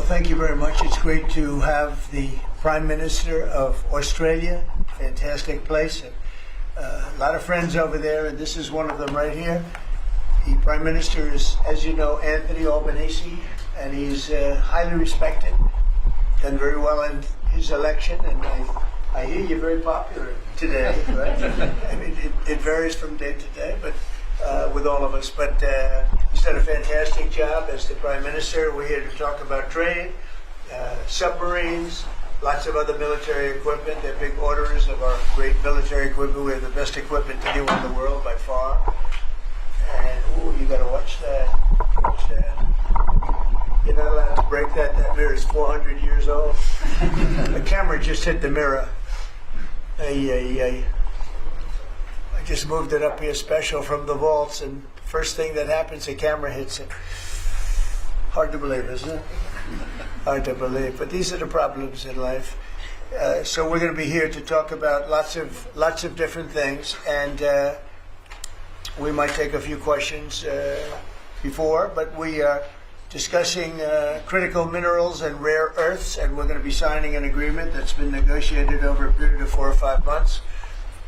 thank you very much. It's great to have the Prime Minister of Australia. Fantastic place. A lot of friends over there, and this is one of them right here. The Prime Minister is, as you know, Anthony Albanese, and he's highly respected. Done very well in his election, and I hear you're very popular today, right? I mean, it varies from day to day, but with all of us. But he's done a fantastic job as the Prime Minister. We're here to talk about trade, submarines, lots of other military equipment. They're big orderers of our great military equipment. We have the best equipment anywhere in the world by far. And, ooh, you got to watch that. Watch that. You're not allowed to break that. That mirror is 400 years old. The camera just hit the mirror. I just moved it up here special from the vaults, and first thing that happens, the camera hits it. Hard to believe, isn't it? Hard to believe, but these are the problems in life. So we're going to be here to talk about lots of different things, and we might take a few questions before, but we are discussing critical minerals and rare earths, and we're going to be signing an agreement that's been negotiated over a period of 4 or 5 months.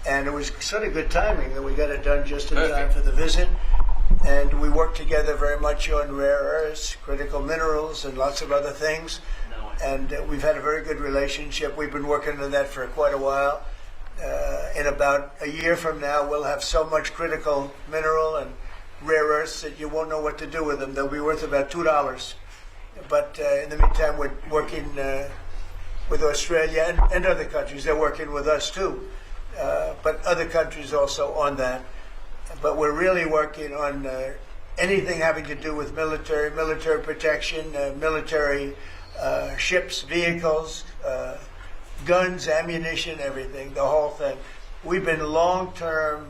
And it was sort of good timing that we got it done just in time for the visit. And we worked together very much on rare earths, critical minerals, and lots of other things. And we've had a very good relationship. We've been working on that for quite a while. In about a year from now, we'll have so much critical mineral and rare earths that you won't know what to do with them. They'll be worth about $2. But in the meantime, we're working with Australia and other countries. They're working with us too. But other countries also on that. But we're really working on anything having to do with military protection, military ships, vehicles, guns, ammunition, everything, the whole thing. We've been long-time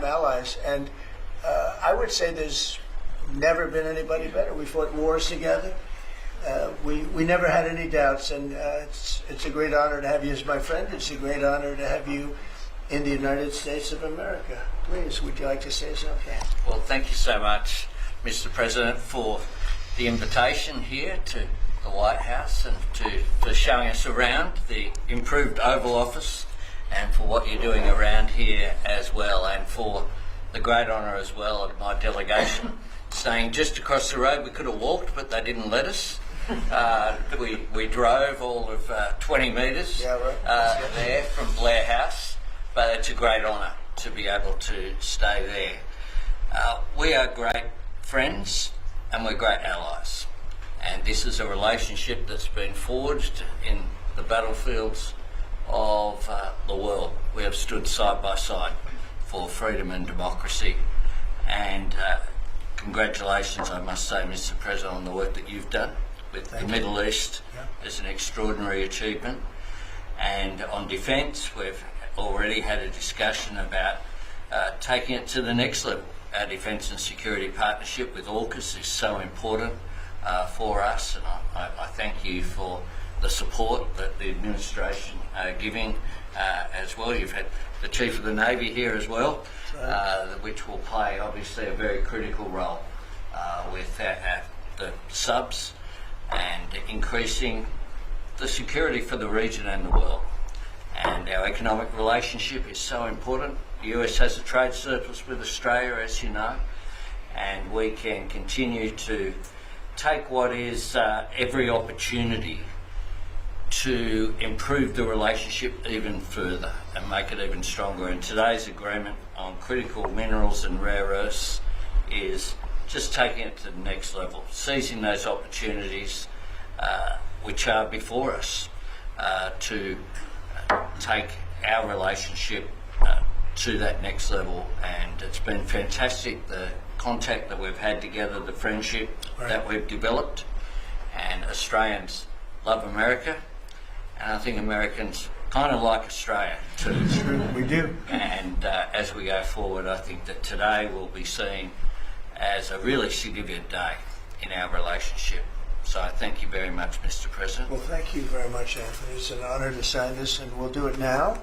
allies, and I would say there's never been anybody better. We fought wars together. We never had any doubts, and it's a great honor to have you as my friend. It's a great honor to have you in the United States of America. Please, would you like to say something? Well, thank you so much, Mr. President, for the invitation here to the White House and for showing us around the improved Oval Office, and for what you're doing around here as well, and for the great honour as well of my delegation staying just across the road. We could have walked, but they didn't let us. We drove all of 20 metres there from Blair House, but it's a great honour to be able to stay there. We are great friends and we're great allies, and this is a relationship that's been forged in the battlefields of the world. We have stood side by side for freedom and democracy, and congratulations, I must say, Mr. President, on the work that you've done with the Middle East. It's an extraordinary achievement. And on defence, we've already had a discussion about taking it to the next level. Our defence and security partnership with AUKUS is so important for us, and I thank you for the support that the administration are giving as well. You've had the Chief of the Navy here as well, which will play obviously a very critical role with the subs and increasing the security for the region and the world. And our economic relationship is so important. The US has a trade surplus with Australia, as you know, and we can continue to take what is every opportunity to improve the relationship even further and make it even stronger. And today's agreement on critical minerals and rare earths is just taking it to the next level, seizing those opportunities which are before us to take our relationship to that next level. And it's been fantastic, the contact that we've had together, the friendship that we've developed. And Australians love America, and I think Americans kind of like Australia too. We do. And as we go forward, I think that today will be seen as a really significant day in our relationship. So I thank you very much, Mr. President. Well, thank you very much, Anthony. It's an honor to sign this, and we'll do it now.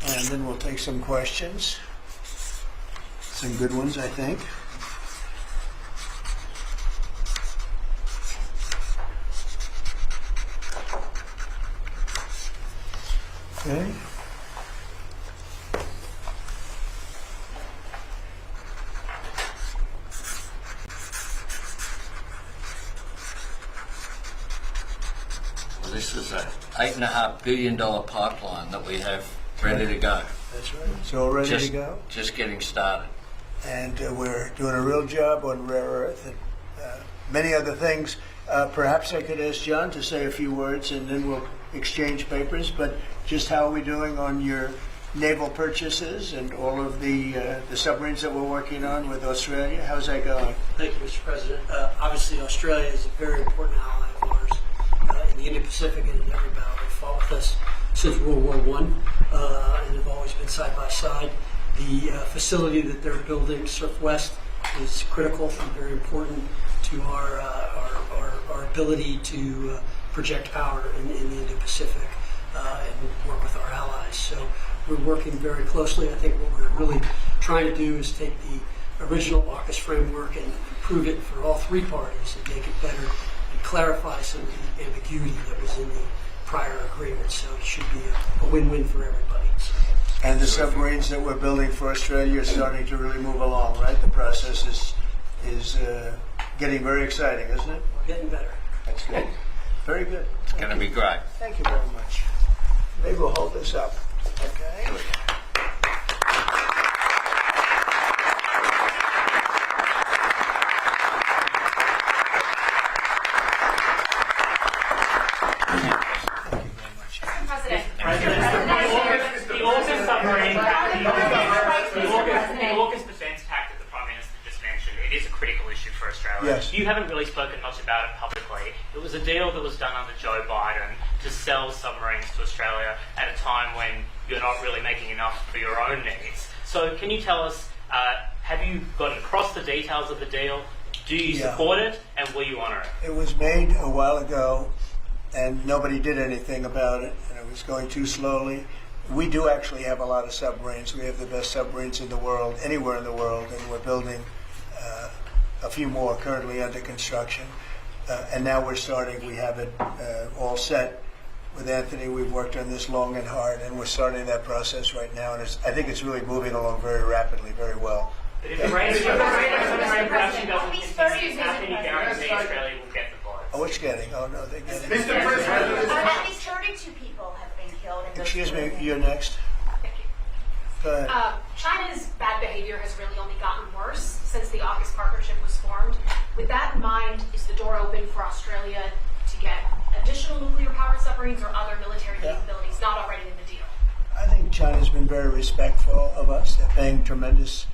And then we'll take some questions. Some good ones, I think. Okay. Well, this is a $8.5 billion pipeline that we have ready to go. That's right. It's all ready to go. Just getting started. And we're doing a real job on rare earth and many other things. Perhaps I could ask John to say a few words and then we'll exchange papers. But just how are we doing on your naval purchases and all of the submarines that we're working on with Australia? How's that going? Thank you, Mr. President. Obviously, Australia is a very important ally of ours in the Indo-Pacific and in every battle. They fought with us since World War I and have always been side by side. The facility that they're building, Surf West, is critical and very important to our ability to project power in the Indo-Pacific and work with our allies. So we're working very closely. I think what we're really trying to do is take the original AUKUS framework and improve it for all three parties and make it better and clarify some of the ambiguity that was in the prior agreement. So it should be a win-win for everybody. So, And the submarines that we're building for Australia are starting to really move along, right? The process is getting very exciting, isn't it? we're getting better. That's good. Very good. It's going to be great. Thank you very much. Maybe we'll hold this up. Okay. The AUKUS defence pact that the Prime Minister just mentioned, it is a critical issue for Australia. Yes. You haven't really spoken much about it publicly. It was a deal that was done under Joe Biden to sell submarines to Australia at a time when you're not really making enough for your own needs. So can you tell us, have you gotten across the details of the deal? Do you support it, and will you honour it? It was made a while ago, and nobody did anything about it, and it was going too slowly. We do actually have a lot of submarines. We have the best submarines in the world, anywhere in the world, and we're building a few more currently under construction. And now we're starting, we have it all set. With Anthony, we've worked on this long and hard, and we're starting that process right now, and I think it's really moving along very rapidly, very well. But if the rate of submarine production doesn't continue, how can you guarantee Australia will get the votes? Oh, it's getting, oh no, they're getting. Mr. President, at least 32 people have been killed in those Excuse me, two you're next. Thank you. Go ahead. China's bad behavior has really only gotten worse since the AUKUS partnership was formed. With that in mind, is the door open for Australia to get additional nuclear-powered submarines or other military capabilities not already in the deal? I think China's been very respectful of us. They're paying tremendous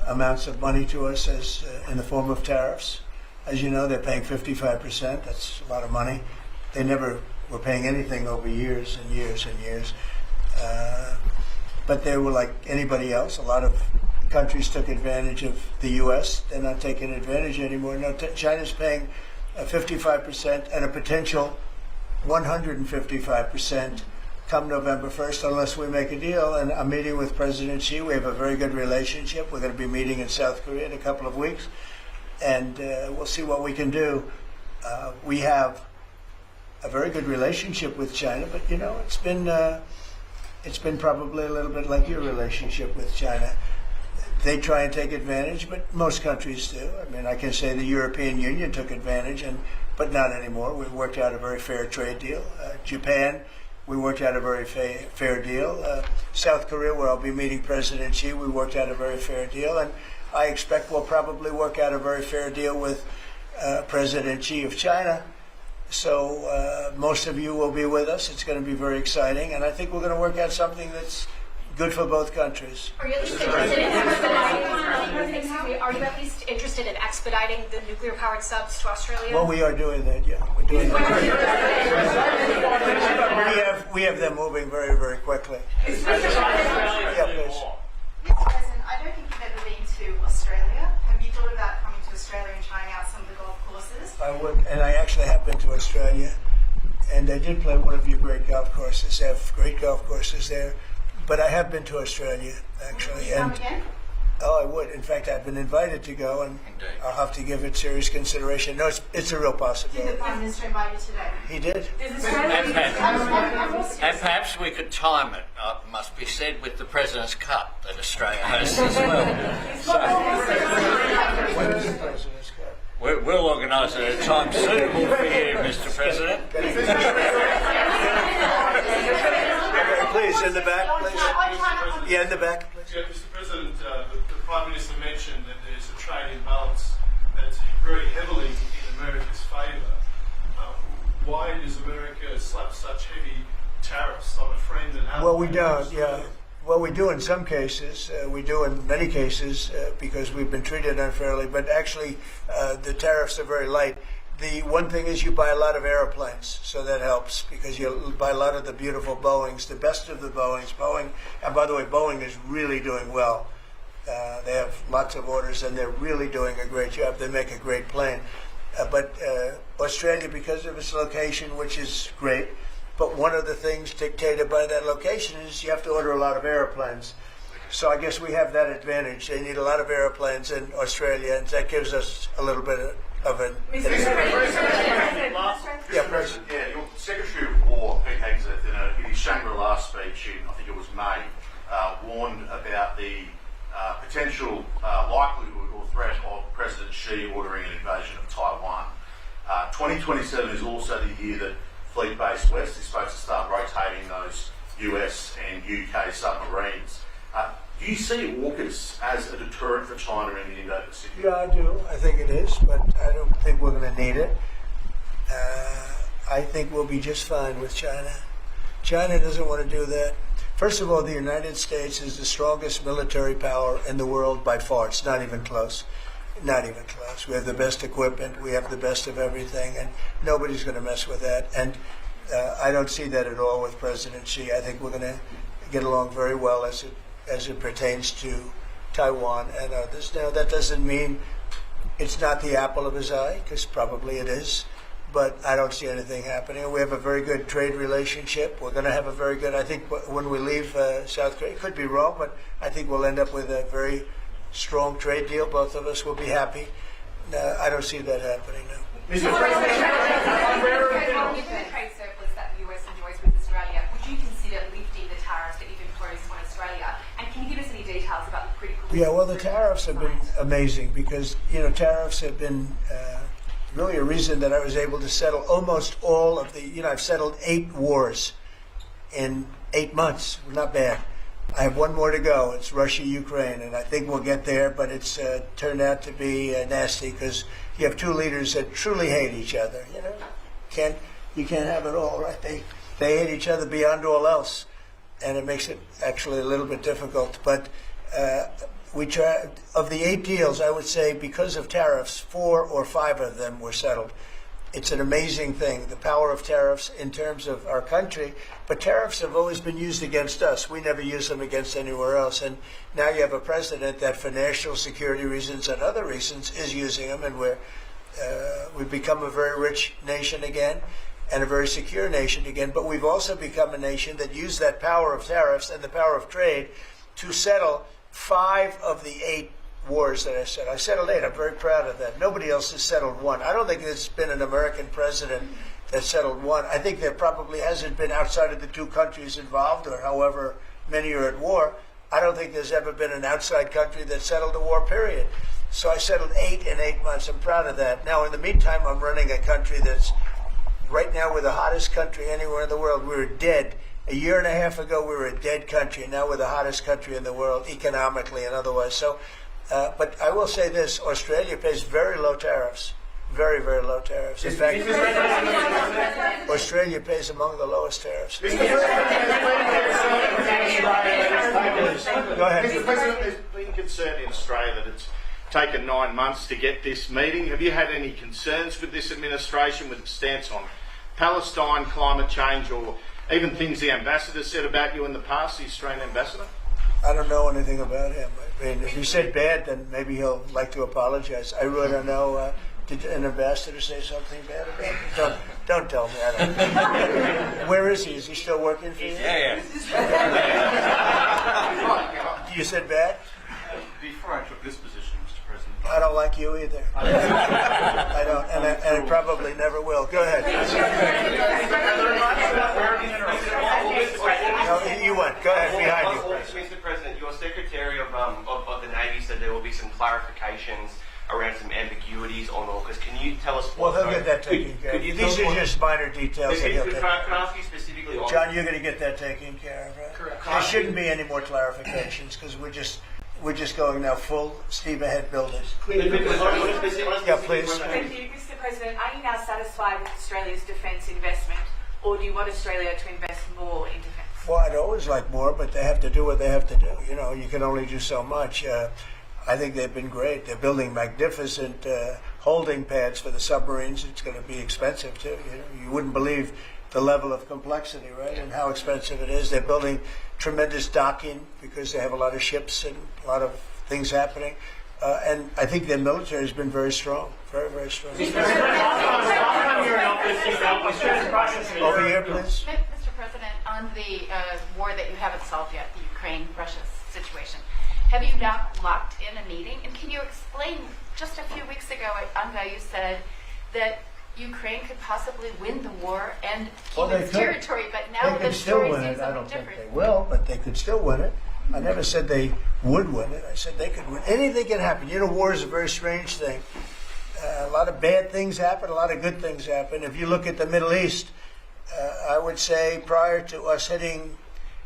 amounts of money to us as in the form of tariffs. As you know, they're paying 55%. That's a lot of money. They never were paying anything over years and years and years. But they were like anybody else. A lot of countries took advantage of the U.S. They're not taking advantage anymore. No, China's paying 55% and a potential 155% come November 1st unless we make a deal. And I'm meeting with President Xi. We have a very good relationship. We're going to be meeting in South Korea in a couple of weeks. And we'll see what we can do. We have a very good relationship with China, but you know, it's been probably a little bit like your relationship with China. They try and take advantage, but most countries do. I mean, I can say the European Union took advantage, but not anymore. We worked out a very fair trade deal. Japan, we worked out a very fair deal. South Korea, where I'll be meeting President Xi, we worked out a very fair deal, and I expect we'll probably work out a very fair deal with President Xi of China. So most of you will be with us. It's going to be very exciting, and I think we're going to work out something that's good for both countries. Are you at least interested in expediting? Are you at least interested in expediting the nuclear-powered subs to Australia? Well, we are doing that. Yeah, we're doing that. we have them moving very, very quickly. Yeah, please. Mr. President, I don't think you've ever been to Australia. Have you thought about coming to Australia and trying out some of the golf courses? I would, and I actually have been to Australia, and I did play one of your great golf courses. They have great golf courses there. But I have been to Australia, actually. Come again? Oh, I would. In fact, I've been invited to go, and Indeed. I'll have to give it serious consideration. No, it's a real Did the possibility. Prime Minister invite you today? He did. And perhaps we could time it, must be said, with the President's Cup that Australia hosts as well. When is the President's Cup? We'll organise it at a time suitable for you, Mr. President. Please, in the back, please. Yeah, in the back, please. Yeah, Mr. President, the Prime Minister mentioned that there's a trade imbalance that's very heavily in America's favour. Why does America slap such heavy tariffs on a friend and ally? Well, we don't, yeah. Well, we do in some cases. We do in many cases because we've been treated unfairly. But actually, the tariffs are very light. The one thing is you buy a lot of airplanes, so that helps because you buy a lot of the beautiful Boeings, the best of the Boeings. Boeing, and by the way, Boeing is really doing well. They have lots of orders, and they're really doing a great job. They make a great plane. But Australia, because of its location, which is great, but one of the things dictated by that location is you have to order a lot of airplanes. So I guess we have that advantage. They need a lot of airplanes in Australia, and that gives us a little bit of an advantage. Yeah, President. Yeah, your Secretary of War, Pete Hegseth, in his Shangri-La speech in, I think it was May, warned about the potential likelihood or threat of President Xi ordering an invasion of Taiwan. 2027 is also the year that Fleet Base West is supposed to start rotating those US and UK submarines. Do you see AUKUS as a deterrent for China in the Indo-Pacific? Yeah, I do. I think it is, but I don't think we're going to need it. I think we'll be just fine with China. China doesn't want to do that. First of all, the United States is the strongest military power in the world by far. It's not even close. Not even close. We have the best equipment. We have the best of everything, and nobody's going to mess with that. And I don't see that at all with President Xi. I think we're going to get along very well as it pertains to Taiwan and others. Now, that doesn't mean it's not the apple of his eye, because probably it is, but I don't see anything happening. We have a very good trade relationship. We're going to have a very good, I think when we leave South Korea, could be wrong, but I think we'll end up with a very strong trade deal. Both of us will be happy. I don't see that happening now. Given the trade surplus that the US enjoys with Australia, would you consider lifting the tariffs that you've imposed on Australia? And can you give us any details about the critical? Yeah, well, the tariffs have been amazing because, tariffs have been really a reason that I was able to settle almost all of the, I've settled 8 wars in 8 months. Not bad. I have one more to go. It's Russia-Ukraine, and I think we'll get there, but it's turned out to be nasty because you have 2 leaders that truly hate each other. You can't have it all, right? They hate each other beyond all else, and it makes it actually a little bit difficult. But we try. Of the 8 deals, I would say because of tariffs, 4 or 5 of them were settled. It's an amazing thing, the power of tariffs in terms of our country. But tariffs have always been used against us. We never use them against anywhere else. And now you have a president that for national security reasons and other reasons is using them. And we've become a very rich nation again and a very secure nation again. But we've also become a nation that used that power of tariffs and the power of trade to settle 5 of the 8 wars that I settled. I settled 8. I'm very proud of that. Nobody else has settled 1. I don't think there's been an American president that settled 1. I think there probably hasn't been outside of the 2 countries involved, or however many are at war. I don't think there's ever been an outside country that settled a war, period. So I settled 8 in 8 months. I'm proud of that. Now, in the meantime, I'm running a country that's right now we're the hottest country anywhere in the world. We were dead. A year and a half ago, we were a dead country. Now we're the hottest country in the world, economically and otherwise. So. But I will say this, Australia pays very low tariffs, very, very low tariffs. In fact, Australia pays among the lowest tariffs. Go ahead. Mr. President, there's been concern in Australia that it's taken 9 months to get this meeting. Have you had any concerns with this administration, with its stance on Palestine, climate change, or even things the ambassador said about you in the past, the Australian ambassador? I don't know anything about him. I mean, if he said bad, then maybe he'll like to apologize. I really don't know. Did an ambassador say something bad about him? Don't tell me. I don't know. Where is he? Is he still working for you? Yeah. You said bad? The before I took this position, Mr. President. I don't like you either. I don't, and I probably never will. Go ahead. No, you went. Go ahead, behind you. Mr. President, your Secretary of the Navy said there will be some clarifications around some ambiguities on AUKUS. Can you tell us Well, what he'll get that taken care of. These are just minor details that he'll Can take. I ask you specifically on... John, you're going to get that taken care of, right? Correct. There shouldn't be any more clarifications because we're just going now full steam ahead building. Yeah, please. Thank you, Mr. President. Are you now satisfied with Australia's defence investment, or do you want Australia to invest more in defence? Well, I'd always like more, but they have to do what they have to do. You know, you can only do so much. I think they've been great. They're building magnificent holding pads for the submarines. It's going to be expensive too. You wouldn't believe the level of complexity, right, and how expensive it is. They're building tremendous docking because they have a lot of ships and a lot of things happening. And I think their military has been very strong, very, very strong. Over here, please. Mr. President, on the war that you haven't solved yet, the Ukraine-Russia situation, have you now locked in a meeting? And can you explain, just a few weeks ago at UNGA, you said that Ukraine could possibly win the war and keep its territory, but now They the could still story win seems it. I a don't bit think they different. will, but they could still win it. I never said they would win it. I said they could win. Anything can happen. You know, war is a very strange thing. A lot of bad things happen, a lot of good things happen. If you look at the Middle East, I would say prior to us hitting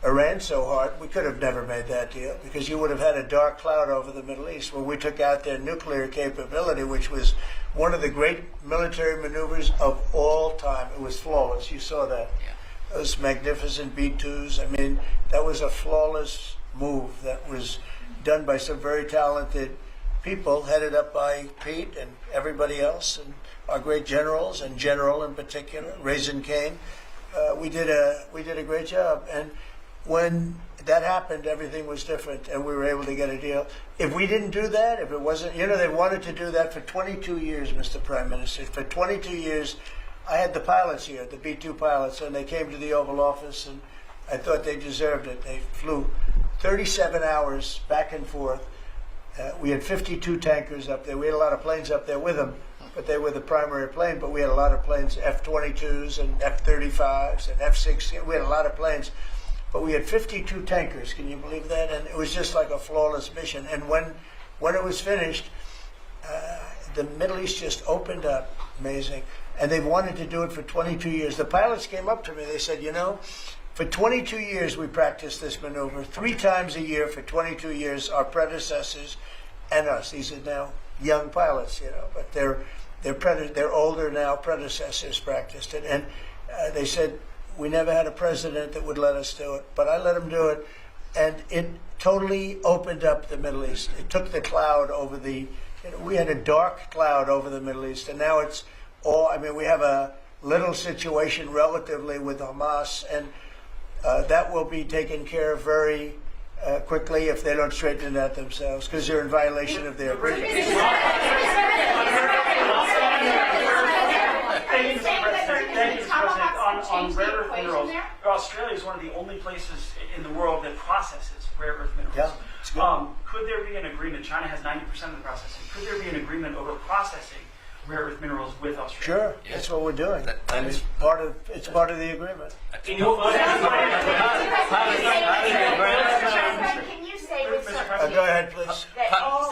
Iran so hard, we could have never made that deal because you would have had a dark cloud over the Middle East when we took out their nuclear capability, which was one of the great military maneuvers of all time. It was flawless. You saw that. Yeah. Those magnificent B-2s. I mean, that was a flawless move that was done by some very talented people, headed up by Pete and everybody else, and our great generals, and General in particular, Raisin Kane. We did a great job. And when that happened, everything was different, and we were able to get a deal. If we didn't do that, if it wasn't, you know, they wanted to do that for 22 years, Mr. Prime Minister. For 22 years, I had the pilots here, the B-2 pilots, and they came to the Oval Office, and I thought they deserved it. They flew 37 hours back and forth. We had 52 tankers up there. We had a lot of planes up there with them, but they were the primary plane. But we had a lot of planes, F-22s and F-35s and F-16. We had a lot of planes. But we had 52 tankers, can you believe that? And it was just like a flawless mission. And when it was finished, the Middle East just opened up, amazing. And they've wanted to do it for 22 years. The pilots came up to me, they said, you know, for 22 years we practiced this maneuver, 3 times a year for 22 years, our predecessors and us. These are now young pilots, you know, but they're older now, predecessors practiced it. And they said, we never had a president that would let us do it, but I let him do it, and it totally opened up the Middle East. It took the cloud over the, you know, we had a dark cloud over the Middle East, and now it's all, I mean, we have a little situation relatively with Hamas, and that will be taken care of very quickly if they don't straighten it out themselves, because they're in violation of their agreement. On rare earth minerals, Australia is one of the only places in the world that processes rare earth minerals. Yeah, it's good. Could there be an agreement? China has 90% of the processing. Could there be an agreement over processing rare earth minerals with Australia? Sure, that's what we're doing. And it's part of the agreement. Can you say with certainty Go ahead, please. that all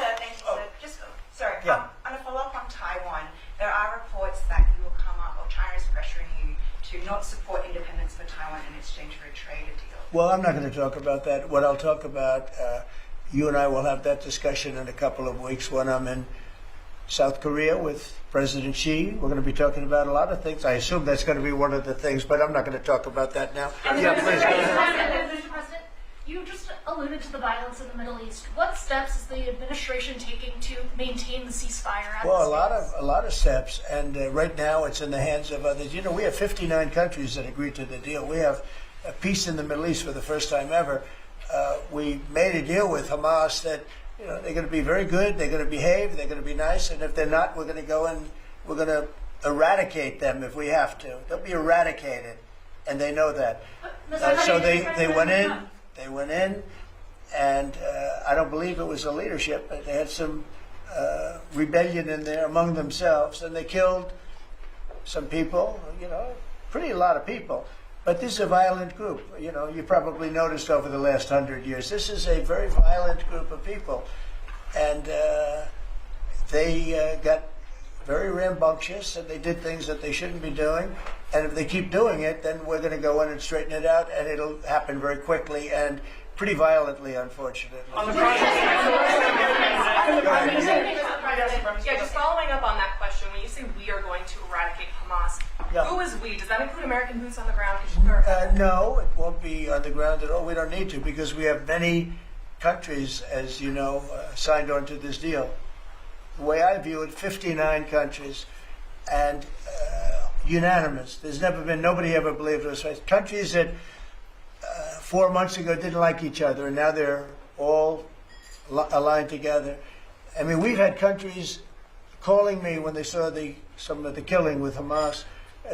Yeah. On a follow-up on Taiwan, there are reports that you will come up, or China is pressuring you to not support independence for Taiwan in exchange for a trade deal. Well, I'm not going to talk about that. What I'll talk about, you and I will have that discussion in a couple of weeks when I'm in South Korea with President Xi. We're going to be talking about a lot of things. I assume that's going to be one of the things, but I'm not going to talk about that now. Yeah, please go ahead. Mr. President, you just alluded to the violence in the Middle East. What steps is the administration taking to maintain the ceasefire? Well, a lot of steps, and right now it's in the hands of others. You know, we have 59 countries that agreed to the deal. We have a peace in the Middle East for the first time ever. We made a deal with Hamas that, you know, they're going to be very good, they're going to behave, they're going to be nice, and if they're not, we're going to go and we're going to eradicate them if we have to. They'll be eradicated, and they know that. So they went in, and I don't believe it was the leadership, but they had some rebellion in there among themselves, and they killed some people, a lot of people. But this is a violent group. You probably noticed over the last 100 years, this is a very violent group of people. And they got very rambunctious, and they did things that they shouldn't be doing. And if they keep doing it, then we're going to go in and straighten it out, and it'll happen very quickly and pretty violently, unfortunately. On the Yeah, just following up on that question, when you say we are going to eradicate Hamas, who is we? Does that include American boots on the ground? No, it won't be on the ground at all. We don't need to, because we have many countries, as you know, signed on to this deal. The way I view it, 59 countries, and unanimous. There's never been, nobody ever believed us. Countries that 4 months ago didn't like each other, and now they're all aligned together. I mean, we've had countries calling me when they saw some of the killing with Hamas,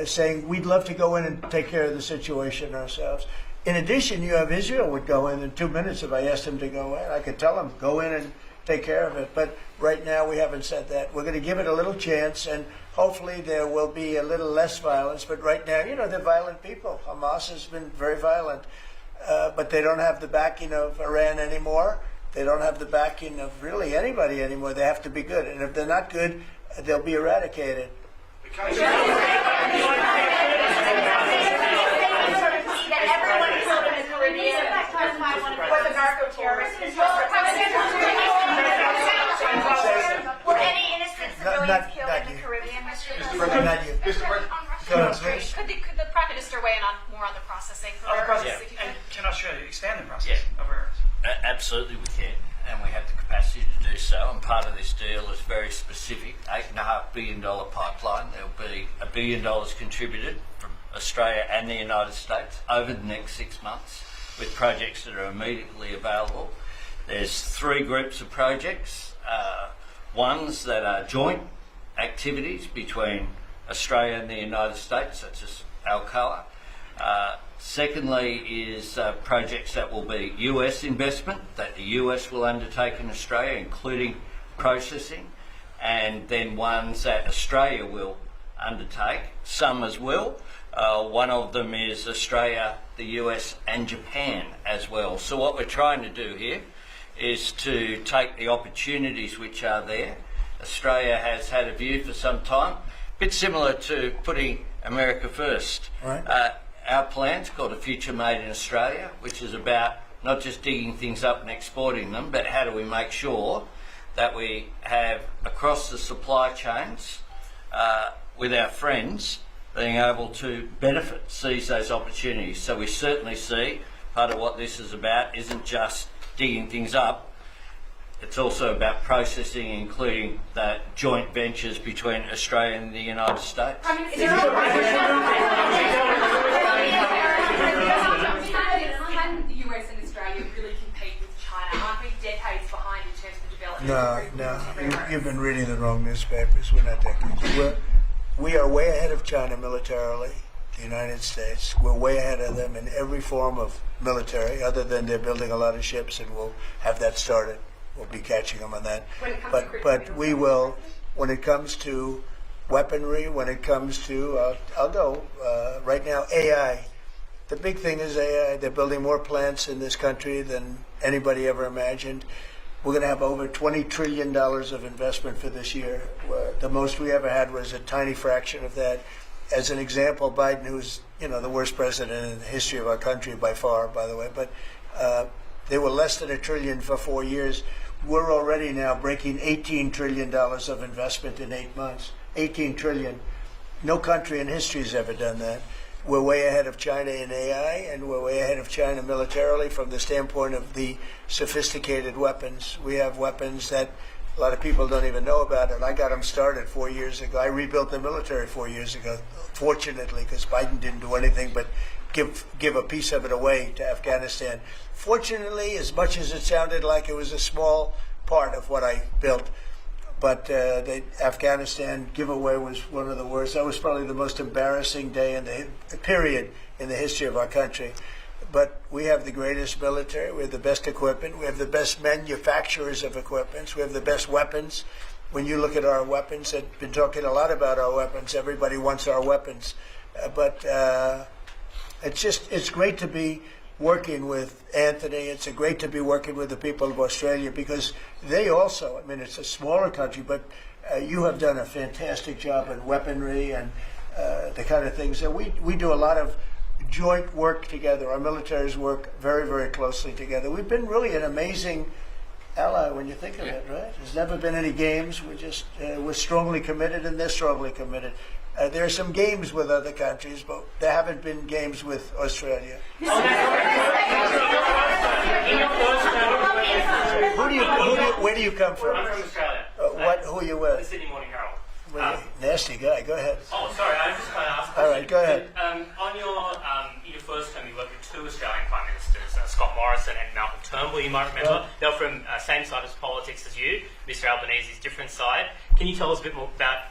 saying we'd love to go in and take care of the situation ourselves. In addition, you have Israel would go in 2 minutes if I asked them to go in. I could tell them, go in and take care of it. But right now we haven't said that. We're going to give it a little chance, and hopefully there will be a little less violence. But right now, they're violent people. Hamas has been very violent. But they don't have the backing of Iran anymore. They don't have the backing of really anybody anymore. They have to be good. And if they're not good, they'll be eradicated. Were any innocent civilians killed in the Caribbean, Mr. President? Not you. Could the Prime Minister weigh in more on the processing? And can Australia expand the process of rare earths? Absolutely we can, and we have the capacity to do so, and part of this deal is very specific, $8.5 billion pipeline. There'll be $1 billion contributed from Australia and the United States over the next 6 months with projects that are immediately available. There's 3 groups of projects, ones that are joint activities between Australia and the United States, such as Alcoa. Secondly is projects that will be US investment, that the US will undertake in Australia, including processing, and then ones that Australia will undertake, some as well. One of them is Australia, the US and Japan as well. So what we're trying to do here is to take the opportunities which are there. Australia has had a view for some time, a bit similar to putting America first. Right. Our plan's called A Future Made in Australia, which is about not just digging things up and exporting them, but how do we make sure that we have across the supply chains with our friends being able to benefit, seize those opportunities. So we certainly see part of what this is about isn't just digging things up, it's also about processing, including the joint ventures between Australia and the United States. Can the US and Australia really compete with China? Aren't we decades behind in terms of the development? No. You've been reading the wrong newspapers. We're not decades. We are way ahead of China militarily, the United States. We're way ahead of them in every form of military, other than they're building a lot of ships, and we'll have that started. We'll be catching them on that. But we will, when it comes to weaponry, when it comes to, I'll go right now, AI. The big thing is AI. They're building more plants in this country than anybody ever imagined. We're going to have over $20 trillion of investment for this year. The most we ever had was a tiny fraction of that. As an example, Biden, who's the worst president in the history of our country by far, by the way, but they were less than $1 trillion for 4 years. We're already now breaking $18 trillion of investment in 8 months. 18 trillion. No country in history has ever done that. We're way ahead of China in AI, and we're way ahead of China militarily from the standpoint of the sophisticated weapons. We have weapons that a lot of people don't even know about, and I got them started 4 years ago. I rebuilt the military 4 years ago, fortunately, because Biden didn't do anything but give a piece of it away to Afghanistan. Fortunately, as much as it sounded like it was a small part of what I built, but the Afghanistan giveaway was one of the worst. That was probably the most embarrassing day in the period in the history of our country. but we have the greatest military. We have the best equipment. We have the best manufacturers of equipment. We have the best weapons. When you look at our weapons, I've been talking a lot about our weapons. Everybody wants our weapons. But it's great to be working with Anthony. It's great to be working with the people of Australia because they also, I mean, it's a smaller country, but you have done a fantastic job in weaponry and the kind of things that we do a lot of joint work together. Our militaries work very, very closely together. We've been really an amazing ally when you think of it, right? There's never been any games. We're strongly committed, and they're strongly committed. There are some games with other countries, but there haven't been games with Australia. Where do you come from? I'm from Australia. Who are you The with? Sydney Morning Herald. Nasty guy. Go ahead. Oh, sorry, I was just going to ask a question. All right, go ahead. On your first term, you worked with two Australian Prime Ministers, Scott Morrison and Malcolm Turnbull, you might remember. They were from same side of politics as you, Mr Albanese's different side. Can you tell us a bit more about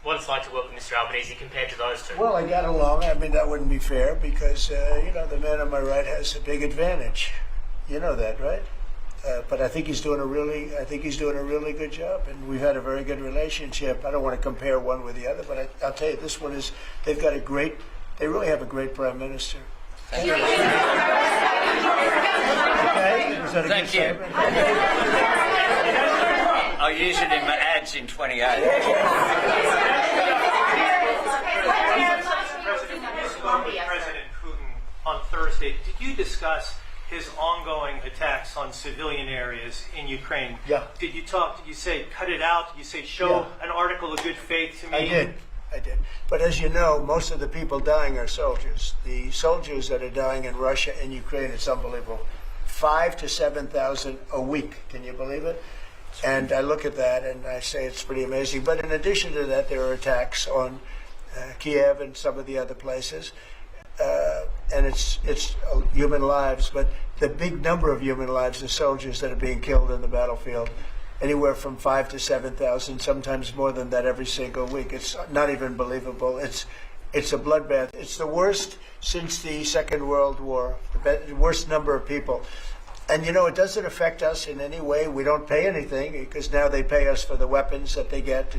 what it's like to work with Mr Albanese compared to those two? Well, I got along. I mean, that wouldn't be fair because, the man on my right has a big advantage. You know that, right? But I think he's doing a really good job, and we've had a very good relationship. I don't want to compare one with the other, but I'll tell you, this one is. They really have a great prime minister. Thank you. Okay, was that a Thank good you. statement? I'll use it in my ads in 28. President Putin on Thursday, did you discuss his ongoing attacks on civilian areas in Ukraine? Yeah. Did you say cut it out? Did you say show an article of good faith to me? I did. But as you know, most of the people dying are soldiers. The soldiers that are dying in Russia and Ukraine, it's unbelievable. 5,000 to 7,000 a week. Can you believe it? And I look at that and I say it's pretty amazing. But in addition to that, there are attacks on Kiev and some of the other places. And it's human lives, but the big number of human lives are soldiers that are being killed in the battlefield. Anywhere from 5,000 to 7,000, sometimes more than that every single week. It's not even believable. It's a bloodbath. It's the worst since the Second World War, the worst number of people. And it doesn't affect us in any way. We don't pay anything because now they pay us for the weapons that they get.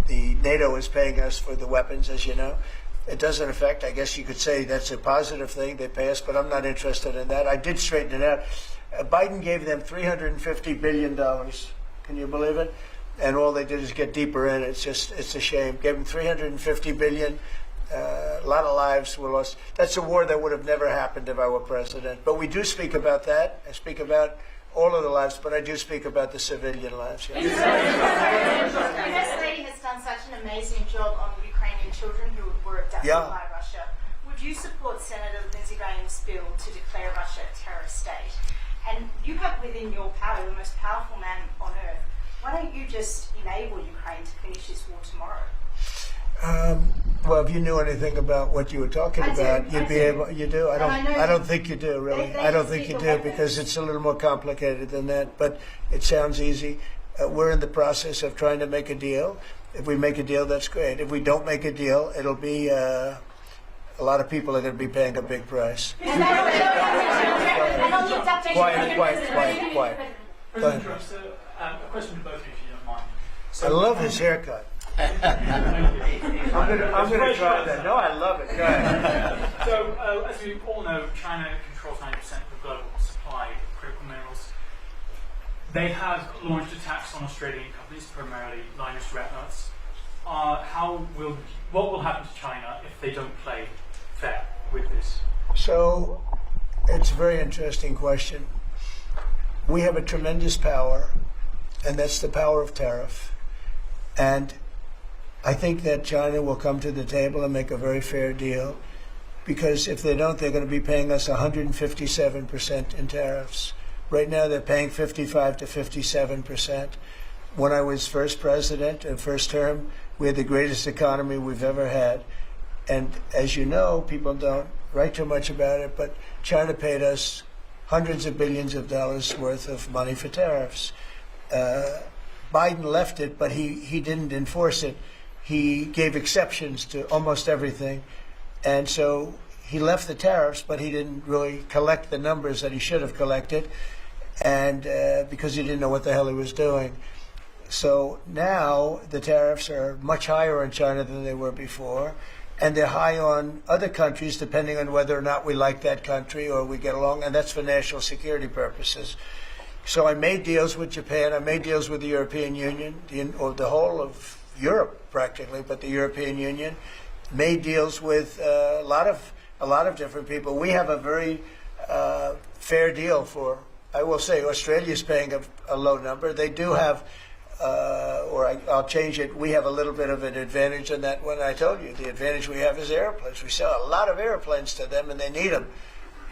The NATO is paying us for the weapons, as you know. It doesn't affect. I guess you could say that's a positive thing. They pay us, but I'm not interested in that. I did straighten it out. Biden gave them $350 billion. Can you believe it? And all they did is get deeper in. It's a shame. Gave them $350 billion. A lot of lives were lost. That's a war that would have never happened if I were president. But we do speak about that. I speak about all of the lives, but I do speak about the civilian lives. Yeah. The First Lady has done such an amazing job on Ukrainian children who were abducted by Russia. Would you support Senator Lindsey Graham's bill to declare Russia a terrorist state? And you have within your power the most powerful man on earth. Why don't you just enable Ukraine to finish this war tomorrow? Well, if you knew anything about what you were talking about, you'd be able. You do. I don't think you do, really. I don't think you do because it's a little more complicated than that. But it sounds easy. We're in the process of trying to make a deal. If we make a deal, that's great. If we don't make a deal, it'll be a lot of people are going to be paying a big price. Quiet. Go ahead. A question to both of you, if you don't mind. I love his haircut. I'm going to try that. No, I love it. Go ahead. So, as we all know, China controls 90% of the global supply of critical minerals. They have launched attacks on Australian companies, primarily Lynas Rare Earths. What will happen to China if they don't play fair with this? So, it's a very interesting question. We have a tremendous power, and that's the power of tariff. And I think that China will come to the table and make a very fair deal, because if they don't, they're going to be paying us 157% in tariffs. Right now, they're paying 55 to 57%. When I was first president and first term, we had the greatest economy we've ever had. And as you know, people don't write too much about it, but China paid us hundreds of billions of dollars worth of money for tariffs. Biden left it, but he didn't enforce it. He gave exceptions to almost everything. And so he left the tariffs, but he didn't really collect the numbers that he should have collected, and because he didn't know what the hell he was doing. So now the tariffs are much higher on China than they were before, and they're high on other countries depending on whether or not we like that country or we get along, and that's for national security purposes. So I made deals with Japan, I made deals with the European Union, or the whole of Europe practically, but the European Union, made deals with a lot of different people. We have a very fair deal for, I will say, Australia's paying a low number. They do have, I'll change it, we have a little bit of an advantage on that one. I told you, the advantage we have is airplanes. We sell a lot of airplanes to them, and they need them.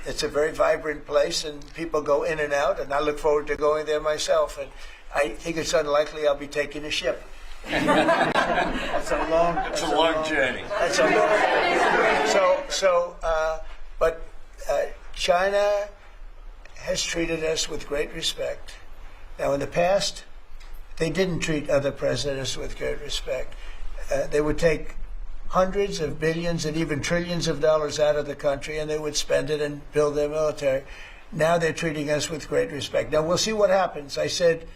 It's a very vibrant place, and people go in and out, and I look forward to going there myself. And I think it's unlikely I'll be taking a ship. That's a long journey. That's a long. But China has treated us with great respect. Now, in the past, they didn't treat other presidents with great respect. They would take hundreds of billions and even trillions of dollars out of the country, and they would spend it and build their military. Now they're treating us with great respect. Now, we'll see what happens. I said,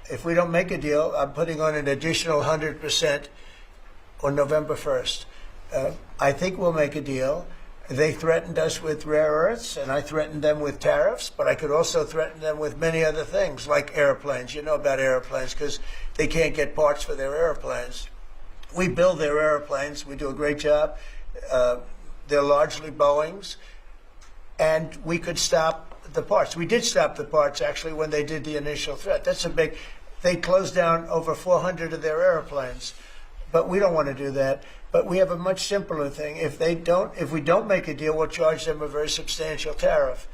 if we don't make a deal, I'm putting on an additional 100% on November 1st. I think we'll make a deal. They threatened us with rare earths, and I threatened them with tariffs, but I could also threaten them with many other things, like airplanes. You know about airplanes, because they can't get parts for their airplanes. We build their airplanes. We do a great job. They're largely Boeings, and we could stop the parts. We did stop the parts, actually, when they did the initial threat. That's a big... They closed down over 400 of their airplanes, but we don't want to do that. But we have a much simpler thing. If we don't make a deal, we'll charge them a very substantial tariff,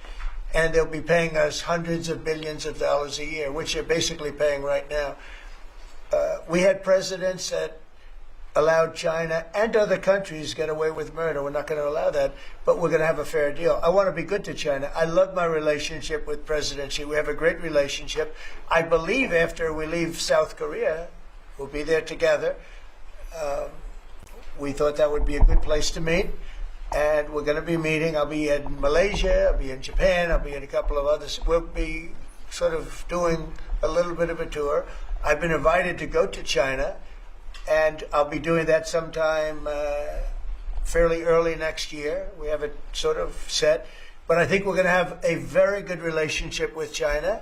and they'll be paying us hundreds of billions of dollars a year, which they're basically paying right now. We had presidents that allowed China and other countries get away with murder. We're not going to allow that, but we're going to have a fair deal. I want to be good to China. I love my relationship with President Xi. We have a great relationship. I believe after we leave South Korea, we'll be there together. We thought that would be a good place to meet, and we're going to be meeting. I'll be in Malaysia, I'll be in Japan, I'll be in a couple of others. We'll be sort of doing a little bit of a tour. I've been invited to go to China, and I'll be doing that sometime fairly early next year. We have it sort of set. But I think we're going to have a very good relationship with China.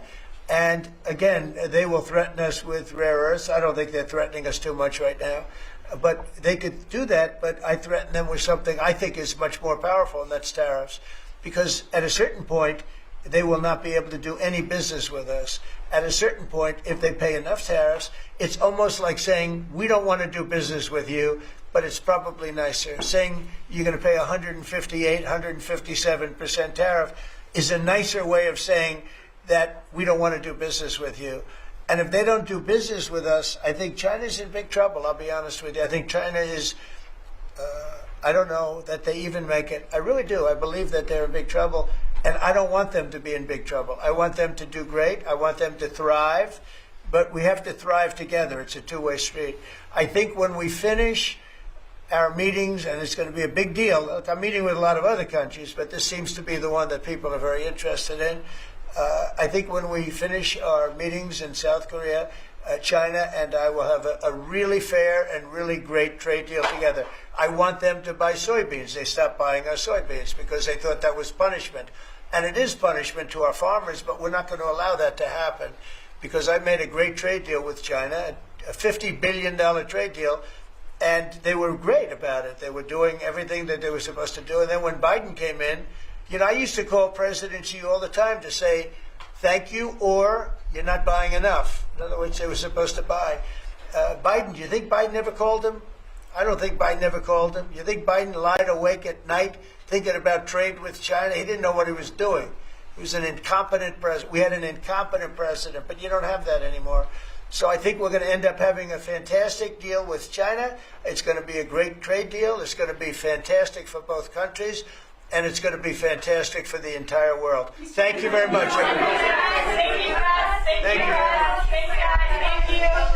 And again, they will threaten us with rare earths. I don't think they're threatening us too much right now. But they could do that, but I threaten them with something I think is much more powerful, and that's tariffs. Because at a certain point, they will not be able to do any business with us. At a certain point, if they pay enough tariffs, it's almost like saying, we don't want to do business with you, but it's probably nicer. Saying you're going to pay 158, 157% tariff is a nicer way of saying that we don't want to do business with you. And if they don't do business with us, I think China's in big trouble, I'll be honest with you. I think China is, I don't know that they even make it. I really do. I believe that they're in big trouble. And I don't want them to be in big trouble. I want them to do great. I want them to thrive. But we have to thrive together. It's a two-way street. I think when we finish our meetings, and it's going to be a big deal. I'm meeting with a lot of other countries, but this seems to be the one that people are very interested in. I think when we finish our meetings in South Korea, China and I will have a really fair and really great trade deal together. I want them to buy soybeans. They stopped buying our soybeans because they thought that was punishment. And it is punishment to our farmers, but we're not going to allow that to happen because I made a great trade deal with China, a $50 billion trade deal, and they were great about it. They were doing everything that they were supposed to do. And then when Biden came in, you know, I used to call President Xi all the time to say, thank you, or you're not buying enough. In other words, they were supposed to buy. Biden, do you think Biden ever called him? I don't think Biden ever called him. You think Biden lied awake at night thinking about trade with China? He didn't know what he was doing. He was an incompetent president. We had an incompetent president, but you don't have that anymore. So I think we're going to end up having a fantastic deal with China. It's going to be a great trade deal. It's going to be fantastic for both countries. And it's going to be fantastic for the entire world. Thank you very much, everybody. Thank you, guys. Thank you. Thank you.